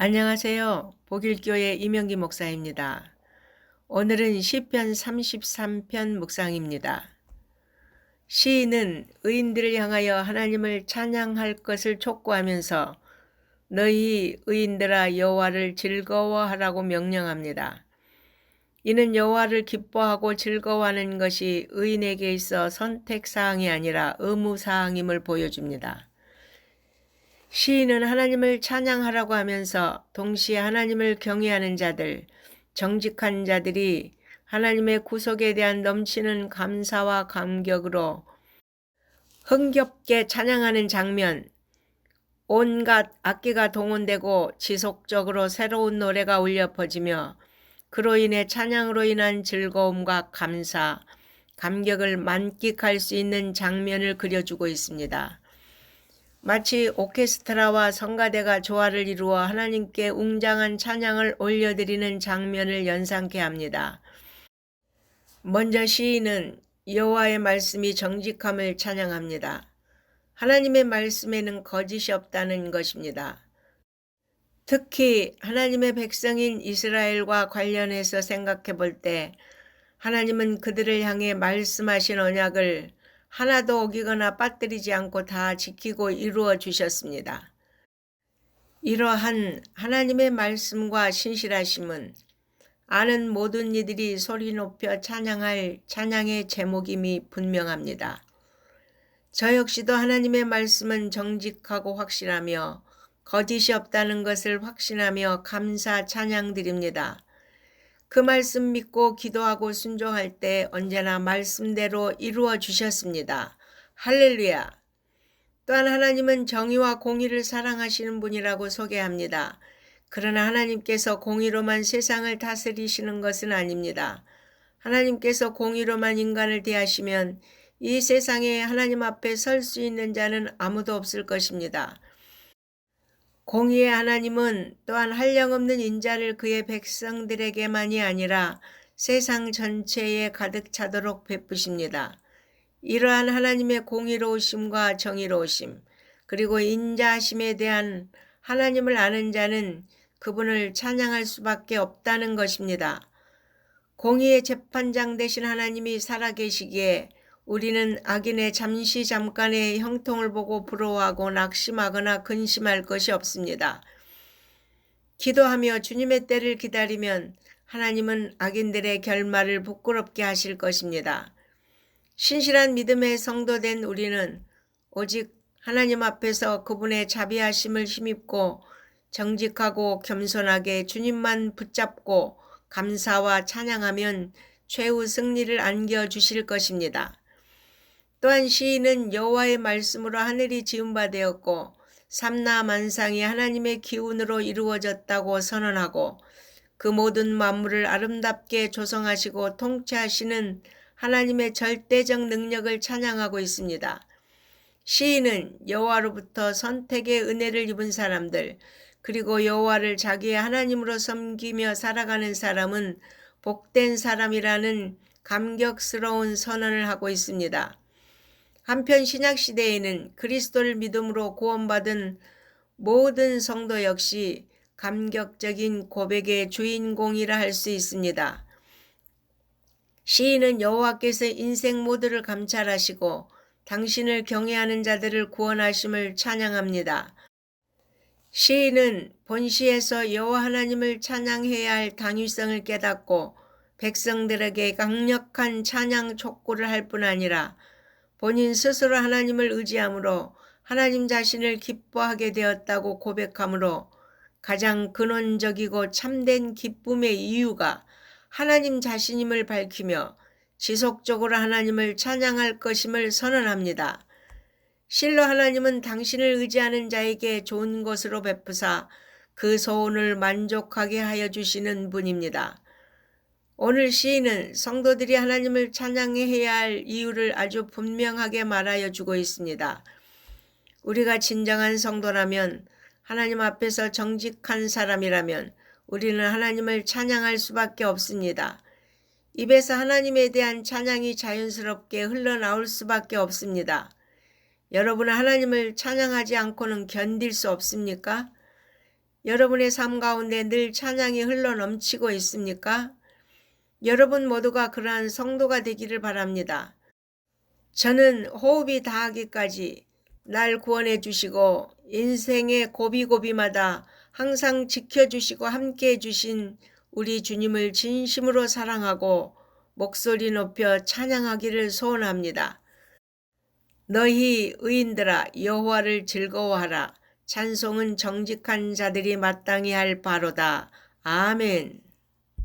안녕하세요. 복일교회 이명기 목사입니다. 오늘은 시편 33편 묵상입니다. 시인은 의인들을 향하여 하나님을 찬양할 것을 촉구하면서 너희 의인들아 여호와를 즐거워하라고 명령합니다. 이는 여호와를 기뻐하고 즐거워하는 것이 의인에게 있어 선택사항이 아니라 의무사항임을 보여줍니다. 시인은 하나님을 찬양하라고 하면서 동시에 하나님을 경외하는 자들, 정직한 자들이 하나님의 구속에 대한 넘치는 감사와 감격으로 흥겹게 찬양하는 장면, 온갖 악기가 동원되고 지속적으로 새로운 노래가 울려 퍼지며 그로 인해 찬양으로 인한 즐거움과 감사, 감격을 만끽할 수 있는 장면을 그려주고 있습니다. 마치 오케스트라와 성가대가 조화를 이루어 하나님께 웅장한 찬양을 올려드리는 장면을 연상케 합니다. 먼저 시인은 여호와의 말씀이 정직함을 찬양합니다. 하나님의 말씀에는 거짓이 없다는 것입니다. 특히 하나님의 백성인 이스라엘과 관련해서 생각해 볼 때 하나님은 그들을 향해 말씀하신 언약을 하나도 어기거나 빠뜨리지 않고 다 지키고 이루어 주셨습니다. 이러한 하나님의 말씀과 신실하심은 아는 모든 이들이 소리 높여 찬양할 찬양의 제목임이 분명합니다. 저 역시도 하나님의 말씀은 정직하고 확실하며 거짓이 없다는 것을 확신하며 감사 찬양 드립니다. 그 말씀 믿고 기도하고 순종할 때 언제나 말씀대로 이루어 주셨습니다. 할렐루야! 또한 하나님은 정의와 공의를 사랑하시는 분이라고 소개합니다. 그러나 하나님께서 공의로만 세상을 다스리시는 것은 아닙니다. 하나님께서 공의로만 인간을 대하시면 이 세상에 하나님 앞에 설 수 있는 자는 아무도 없을 것입니다. 공의의 하나님은 또한 한량없는 인자를 그의 백성들에게만이 아니라 세상 전체에 가득 차도록 베푸십니다. 이러한 하나님의 공의로우심과 정의로우심, 그리고 인자하심에 대한 하나님을 아는 자는 그분을 찬양할 수밖에 없다는 것입니다. 공의의 재판장 되신 하나님이 살아계시기에 우리는 악인의 잠깐의 형통을 보고 부러워하고 낙심하거나 근심할 것이 없습니다. 기도하며 주님의 때를 기다리면 하나님은 악인들의 결말을 부끄럽게 하실 것입니다. 신실한 믿음의 성도된 우리는 오직 하나님 앞에서 그분의 자비하심을 힘입고 정직하고 겸손하게 주님만 붙잡고 감사와 찬양하면 최후 승리를 안겨주실 것입니다. 또한 시인은 여호와의 말씀으로 하늘이 지은 바 되었고 삼라 만상이 하나님의 기운으로 이루어졌다고 선언하고 그 모든 만물을 아름답게 조성하시고 통치하시는 하나님의 절대적 능력을 찬양하고 있습니다. 시인은 여호와로부터 선택의 은혜를 입은 사람들, 그리고 여호와를 자기의 하나님으로 섬기며 살아가는 사람은 복된 사람이라는 감격스러운 선언을 하고 있습니다. 한편 신약시대에는 그리스도를 믿음으로 구원받은 모든 성도 역시 감격적인 고백의 주인공이라 할 수 있습니다. 시인은 여호와께서 인생 모두를 감찰하시고 당신을 경외하는 자들을 구원하심을 찬양합니다. 시인은 본시에서 여호와 하나님을 찬양해야 할 당위성을 깨닫고 백성들에게 강력한 찬양 촉구를 할 뿐 아니라 본인 스스로 하나님을 의지함으로 하나님 자신을 기뻐하게 되었다고 고백하므로 가장 근원적이고 참된 기쁨의 이유가 하나님 자신임을 밝히며 지속적으로 하나님을 찬양할 것임을 선언합니다. 실로 하나님은 당신을 의지하는 자에게 좋은 것으로 베푸사 그 소원을 만족하게 하여 주시는 분입니다. 오늘 시인은 성도들이 하나님을 찬양해야 할 이유를 아주 분명하게 말하여 주고 있습니다. 우리가 진정한 성도라면, 하나님 앞에서 정직한 사람이라면 우리는 하나님을 찬양할 수밖에 없습니다. 입에서 하나님에 대한 찬양이 자연스럽게 흘러나올 수밖에 없습니다. 여러분은 하나님을 찬양하지 않고는 견딜 수 없습니까? 여러분의 삶 가운데 늘 찬양이 흘러 넘치고 있습니까? 여러분 모두가 그러한 성도가 되기를 바랍니다. 저는 호흡이 다하기까지 날 구원해 주시고 인생의 고비고비마다 항상 지켜주시고 함께해 주신 우리 주님을 진심으로 사랑하고 목소리 높여 찬양하기를 소원합니다. 너희 의인들아 여호와를 즐거워하라. 찬송은 정직한 자들이 마땅히 할 바로다. 아멘.